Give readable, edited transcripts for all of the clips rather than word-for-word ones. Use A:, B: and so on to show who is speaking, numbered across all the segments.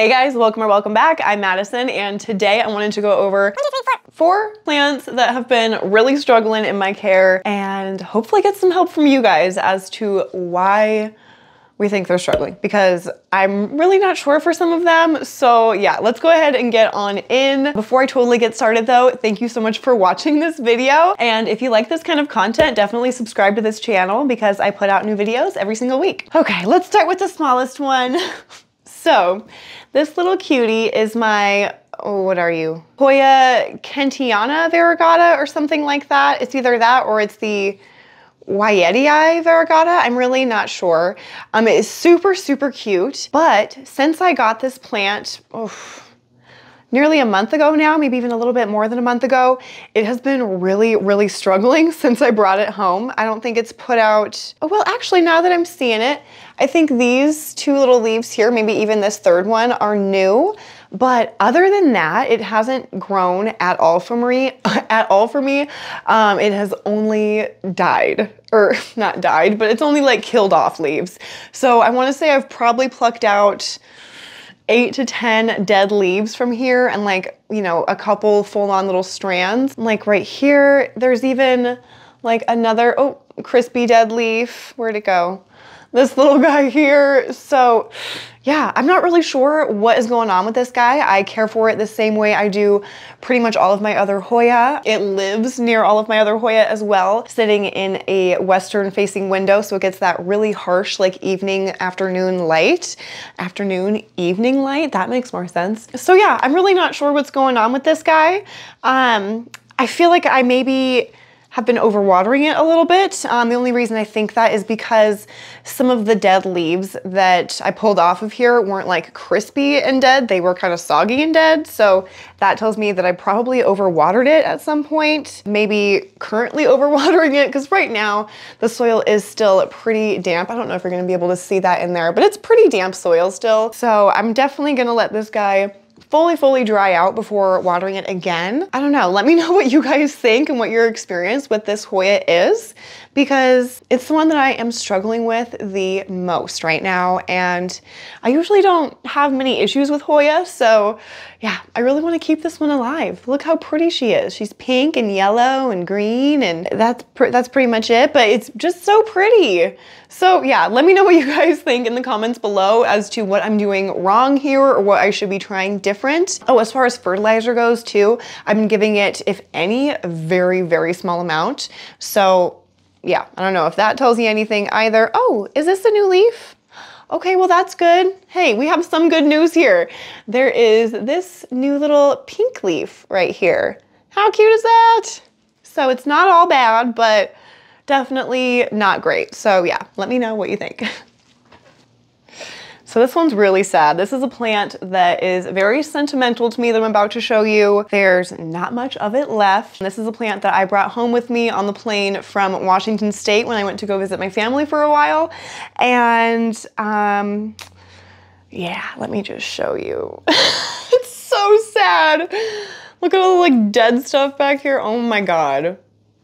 A: Hey guys, welcome or welcome back. I'm Madison, and today I wanted to go over four plants that have been really struggling in my care and hopefully get some help from you guys as to why we think they're struggling, because I'm really not sure for some of them. So yeah, let's go ahead and get on in. Before I totally get started though, thank you so much for watching this video. And if you like this kind of content, definitely subscribe to this channel because I put out new videos every single week. Okay, let's start with the smallest one. So this little cutie is my, oh, what are you? Hoya Kentiana variegata or something like that. It's either that or it's the Wyetii variegata. I'm really not sure. It is super, super cute. But since I got this plant, nearly a month ago now, maybe even a little bit more than a month ago, it has been really, really struggling since I brought it home. I don't think it's put out, oh, well, actually, now that I'm seeing it, I think these two little leaves here, maybe even this third one, are new. But other than that, it hasn't grown at all for me. It has only died, or not died, but it's only like killed off leaves. So I want to say I've probably plucked out 8 to 10 dead leaves from here and like, you know, a couple full-on little strands. Like right here, there's even like another, oh, crispy dead leaf. Where'd it go? This little guy here. So yeah, I'm not really sure what is going on with this guy. I care for it the same way I do pretty much all of my other Hoya. It lives near all of my other Hoya as well, sitting in a western facing window. So it gets that really harsh, like evening, afternoon light. Afternoon, evening light, that makes more sense. So yeah, I'm really not sure what's going on with this guy. I feel like I maybe have been overwatering it a little bit. The only reason I think that is because some of the dead leaves that I pulled off of here weren't like crispy and dead, they were kind of soggy and dead. So that tells me that I probably overwatered it at some point, maybe currently overwatering it, because right now the soil is still pretty damp. I don't know if you're gonna be able to see that in there, but it's pretty damp soil still. So I'm definitely gonna let this guy fully dry out before watering it again. I don't know, let me know what you guys think and what your experience with this Hoya is, because it's the one that I am struggling with the most right now. And I usually don't have many issues with Hoya. So yeah, I really want to keep this one alive. Look how pretty she is. She's pink and yellow and green, and that's pretty much it, but it's just so pretty. So yeah, let me know what you guys think in the comments below as to what I'm doing wrong here or what I should be trying different. Oh, as far as fertilizer goes too, I've been giving it, if any, a very, very small amount. So yeah, I don't know if that tells you anything either. Oh, is this a new leaf? Okay, well that's good. Hey, we have some good news here. There is this new little pink leaf right here. How cute is that? So it's not all bad, but definitely not great. So yeah, let me know what you think. So this one's really sad. This is a plant that is very sentimental to me that I'm about to show you. There's not much of it left. This is a plant that I brought home with me on the plane from Washington State when I went to go visit my family for a while. And yeah, let me just show you. It's so sad. Look at all the like dead stuff back here. Oh my God.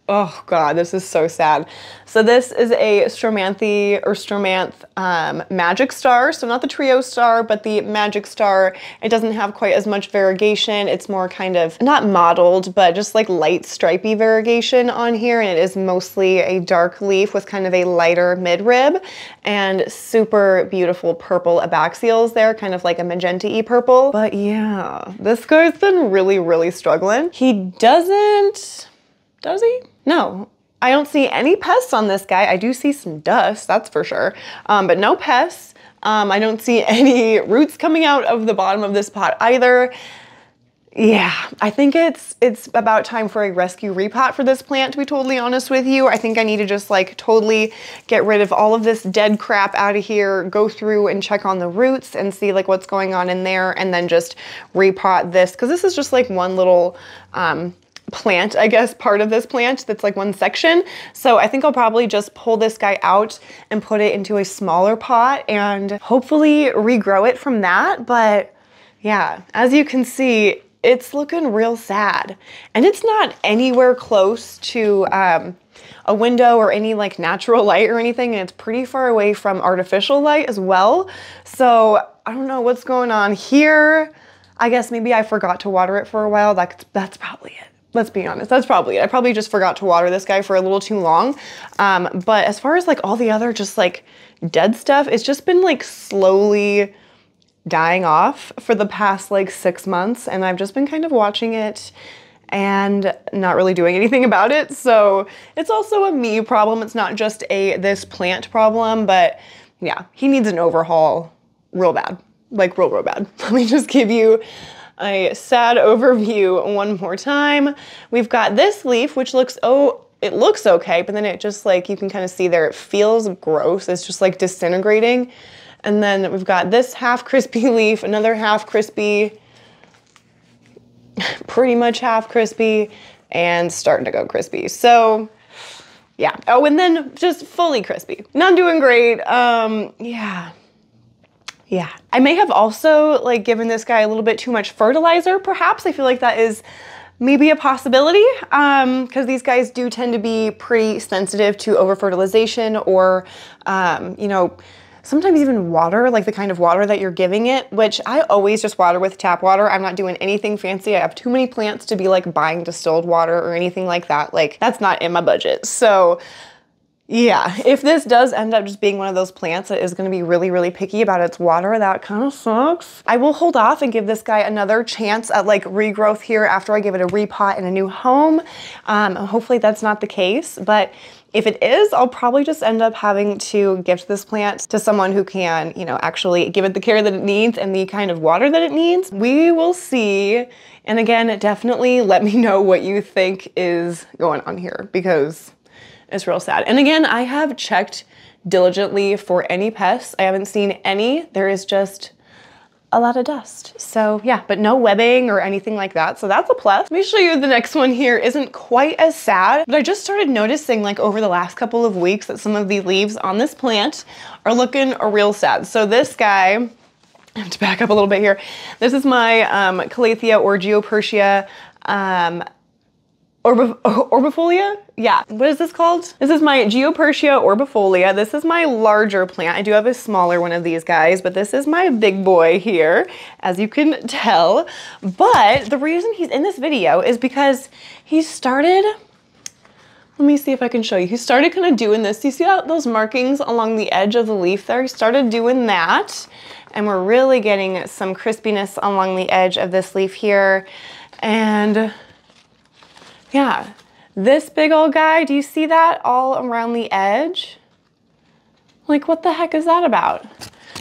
A: Oh God, this is so sad. So this is a Stromanthi or Stromanth Magic Star. So not the Trio Star, but the Magic Star. It doesn't have quite as much variegation. It's more kind of, not mottled, but just like light stripy variegation on here. And it is mostly a dark leaf with kind of a lighter midrib and super beautiful purple abaxials there, kind of like a magenta-y purple. But yeah, this guy's been really, really struggling. He doesn't, does he? No, I don't see any pests on this guy. I do see some dust, that's for sure, but no pests. I don't see any roots coming out of the bottom of this pot either. Yeah, I think it's about time for a rescue repot for this plant, to be totally honest with you. I think I need to just like totally get rid of all of this dead crap out of here, go through and check on the roots and see like what's going on in there, and then just repot this, because this is just like one little plant, I guess, part of this plant that's like one section. So I think I'll probably just pull this guy out and put it into a smaller pot and hopefully regrow it from that. But yeah, as you can see, it's looking real sad. And it's not anywhere close to a window or any like natural light or anything. And it's pretty far away from artificial light as well. So I don't know what's going on here. I guess maybe I forgot to water it for a while. That's probably it. Let's be honest, that's probably it. I probably just forgot to water this guy for a little too long. But as far as like all the other just like dead stuff, it's just been like slowly dying off for the past like 6 months. And I've just been kind of watching it and not really doing anything about it. So it's also a me problem. It's not just this plant problem, but yeah, he needs an overhaul real bad, like real bad. Let me just give you a sad overview one more time. We've got this leaf, which looks, it looks okay, but then it just like, you can kind of see there, it feels gross. It's just like disintegrating. And then we've got this half crispy leaf, another half crispy, pretty much half crispy, and starting to go crispy. So yeah. Oh, and then just fully crispy. Not doing great. Yeah. I may have also like given this guy a little bit too much fertilizer, perhaps. I feel like that is maybe a possibility, because these guys do tend to be pretty sensitive to over-fertilization or, you know, sometimes even water, like the kind of water that you're giving it, which I always just water with tap water. I'm not doing anything fancy. I have too many plants to be like buying distilled water or anything like that. Like that's not in my budget. So yeah, if this does end up just being one of those plants that is going to be really, really picky about its water, that kind of sucks. I will hold off and give this guy another chance at like regrowth here after I give it a repot in a new home. Hopefully that's not the case, but if it is, I'll probably just end up having to gift this plant to someone who can, you know, actually give it the care that it needs and the kind of water that it needs. We will see. And again, definitely let me know what you think is going on here, because it's real sad. And again, I have checked diligently for any pests. I haven't seen any. There is just a lot of dust. So yeah, but no webbing or anything like that. So that's a plus. Let me show you the next one here. Isn't quite as sad, but I just started noticing like over the last couple of weeks that some of the leaves on this plant are looking real sad. So this guy, I have to back up a little bit here. This is my Calathea or Geopersia orbifolia? Yeah, what is this called? This is my Geopersia orbifolia. This is my larger plant. I do have a smaller one of these guys, but this is my big boy here, as you can tell. But the reason he's in this video is because he started, let me see if I can show you. He started kind of doing this. You see those markings along the edge of the leaf there? He started doing that, and we're really getting some crispiness along the edge of this leaf here. And yeah, this big old guy, do you see that all around the edge? Like, what the heck is that about?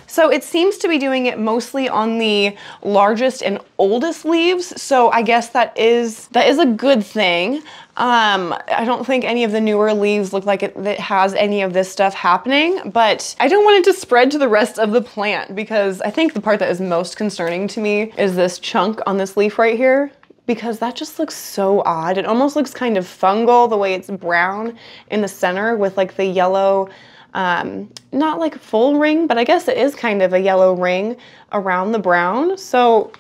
A: So it seems to be doing it mostly on the largest and oldest leaves. So I guess that is a good thing. I don't think any of the newer leaves look like it has any of this stuff happening, but I don't want it to spread to the rest of the plant, because I think the part that is most concerning to me is this chunk on this leaf right here, because that just looks so odd. It almost looks kind of fungal, the way it's brown in the center with like the yellow, not like full ring, but I guess it is kind of a yellow ring around the brown. So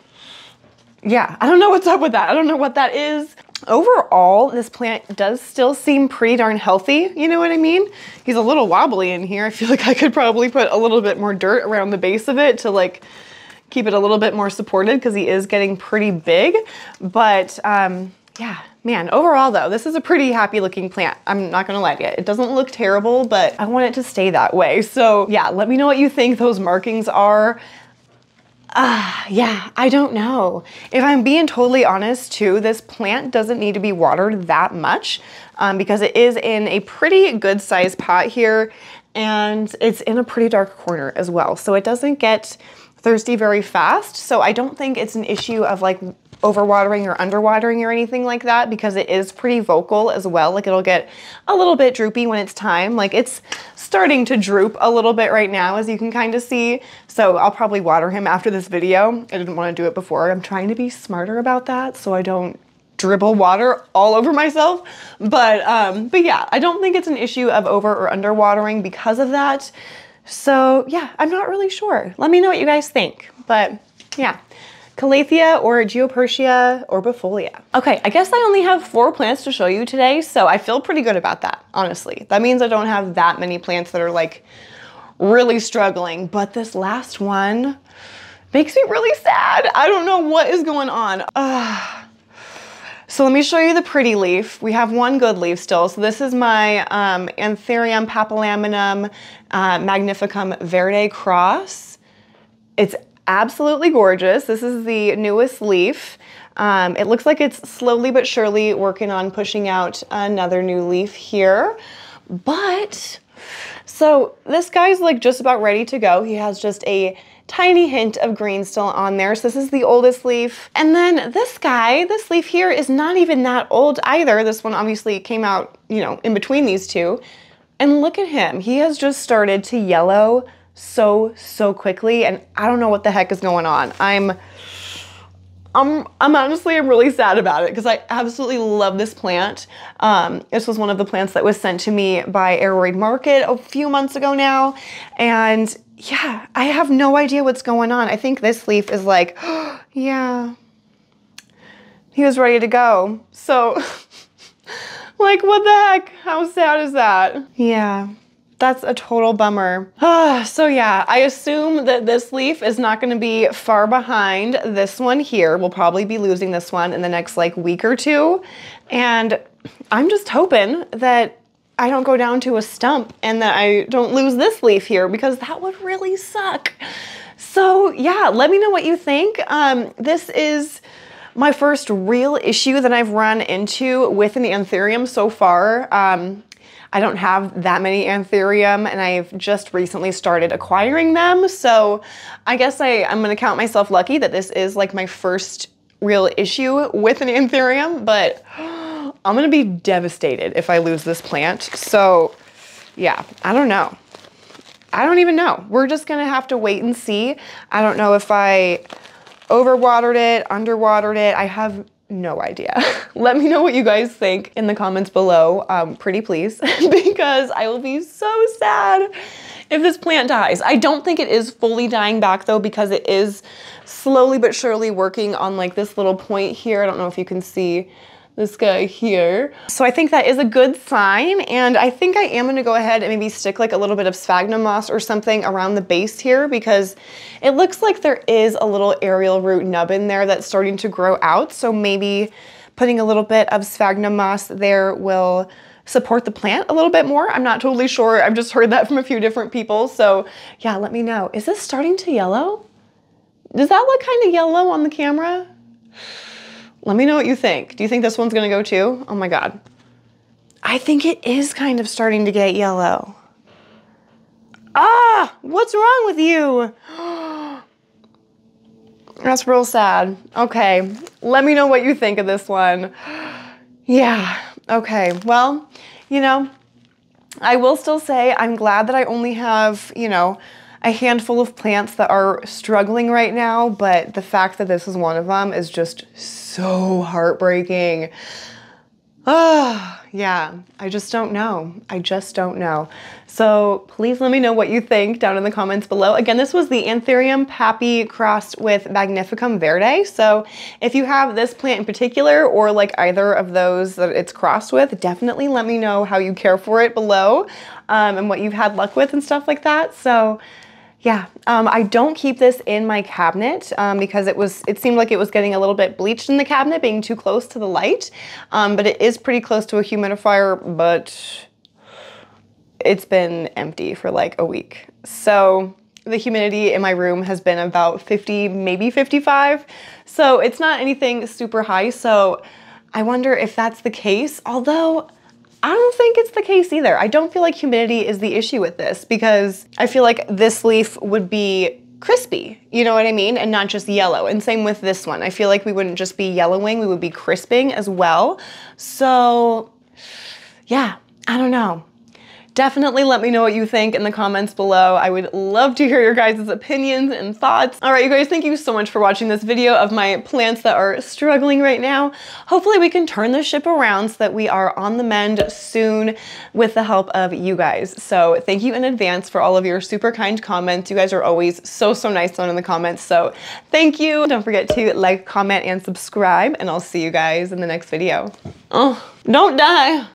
A: yeah, I don't know what's up with that. I don't know what that is. Overall, this plant does still seem pretty darn healthy. You know what I mean? He's a little wobbly in here. I feel like I could probably put a little bit more dirt around the base of it to like keep it a little bit more supported, because he is getting pretty big. But yeah, man, overall though, this is a pretty happy looking plant. I'm not gonna lie to you. It doesn't look terrible, but I want it to stay that way. So yeah, let me know what you think those markings are. Yeah, I don't know. If I'm being totally honest too, this plant doesn't need to be watered that much, because it is in a pretty good sized pot here, and it's in a pretty dark corner as well. So it doesn't get thirsty very fast. So I don't think it's an issue of like overwatering or underwatering or anything like that, because it is pretty vocal as well. Like it'll get a little bit droopy when it's time. Like it's starting to droop a little bit right now, as you can kind of see. So I'll probably water him after this video. I didn't want to do it before. I'm trying to be smarter about that so I don't dribble water all over myself. But yeah, I don't think it's an issue of over or under watering because of that. So yeah, I'm not really sure. Let me know what you guys think. But yeah, Calathea or Geopertia or Bifolia. Okay, I guess I only have 4 plants to show you today, so I feel pretty good about that, honestly. That means I don't have that many plants that are like really struggling, but this last one makes me really sad. I don't know what is going on. So let me show you the pretty leaf. We have one good leaf still. So this is my Anthurium papillaminum magnificum verde cross. It's absolutely gorgeous. This is the newest leaf. It looks like it's slowly but surely working on pushing out another new leaf here. But, so this guy's like just about ready to go. He has just a tiny hint of green still on there. So this is the oldest leaf. And then this guy, this leaf here is not even that old either. This one obviously came out, you know, in between these two. And look at him. He has just started to yellow so quickly, and I don't know what the heck is going on. I'm honestly, I'm really sad about it because I absolutely love this plant. This was one of the plants that was sent to me by Aeroid Market a few months ago now. And yeah, I have no idea what's going on. I think this leaf is like, oh, yeah, he was ready to go. So like, what the heck? How sad is that? Yeah. That's a total bummer. So yeah, I assume that this leaf is not gonna be far behind this one here. We'll probably be losing this one in the next like week or two. And I'm just hoping that I don't go down to a stump and that I don't lose this leaf here because that would really suck. So yeah, let me know what you think. This is my first real issue that I've run into with an Anthurium so far. I don't have that many Anthurium and I've just recently started acquiring them. So I guess I'm gonna count myself lucky that this is like my first real issue with an Anthurium, but I'm gonna be devastated if I lose this plant. So yeah, I don't know. I don't even know. We're just gonna have to wait and see. I don't know if I overwatered it, underwatered it. I have no idea. Let me know what you guys think in the comments below, pretty please, because I will be so sad if this plant dies. I don't think it is fully dying back though, because it is slowly but surely working on like this little point here. I don't know if you can see this guy here. So I think that is a good sign. And I think I am gonna go ahead and maybe stick like a little bit of sphagnum moss or something around the base here because it looks like there is a little aerial root nub in there that's starting to grow out. So maybe putting a little bit of sphagnum moss there will support the plant a little bit more. I'm not totally sure. I've just heard that from a few different people. So yeah, let me know. Is this starting to yellow? Does that look kind of yellow on the camera? Let me know what you think. Do you think this one's gonna go too? Oh my God. I think it is kind of starting to get yellow. Ah, what's wrong with you? That's real sad. Okay, let me know what you think of this one. Yeah, okay, well, you know, I will still say I'm glad that I only have, you know, a handful of plants that are struggling right now, but the fact that this is one of them is just so heartbreaking. Yeah, I just don't know. I just don't know. So please let me know what you think down in the comments below. Again, this was the Anthurium papi crossed with Magnificum Verde. So if you have this plant in particular or like either of those that it's crossed with, definitely let me know how you care for it below and what you've had luck with and stuff like that. So yeah, I don't keep this in my cabinet because it seemed like it was getting a little bit bleached in the cabinet, being too close to the light. But it is pretty close to a humidifier, but it's been empty for like a week. So the humidity in my room has been about 50, maybe 55. So it's not anything super high. So I wonder if that's the case, although I don't think it's the case either. I don't feel like humidity is the issue with this because I feel like this leaf would be crispy, you know what I mean? And not just yellow. And same with this one. I feel like we wouldn't just be yellowing, we would be crisping as well. So yeah, I don't know. Definitely let me know what you think in the comments below. I would love to hear your guys' opinions and thoughts. All right, you guys, thank you so much for watching this video of my plants that are struggling right now. Hopefully we can turn the ship around so that we are on the mend soon with the help of you guys. So thank you in advance for all of your super kind comments. You guys are always so nice in the comments. So thank you. Don't forget to like, comment, and subscribe, and I'll see you guys in the next video. Oh, don't die.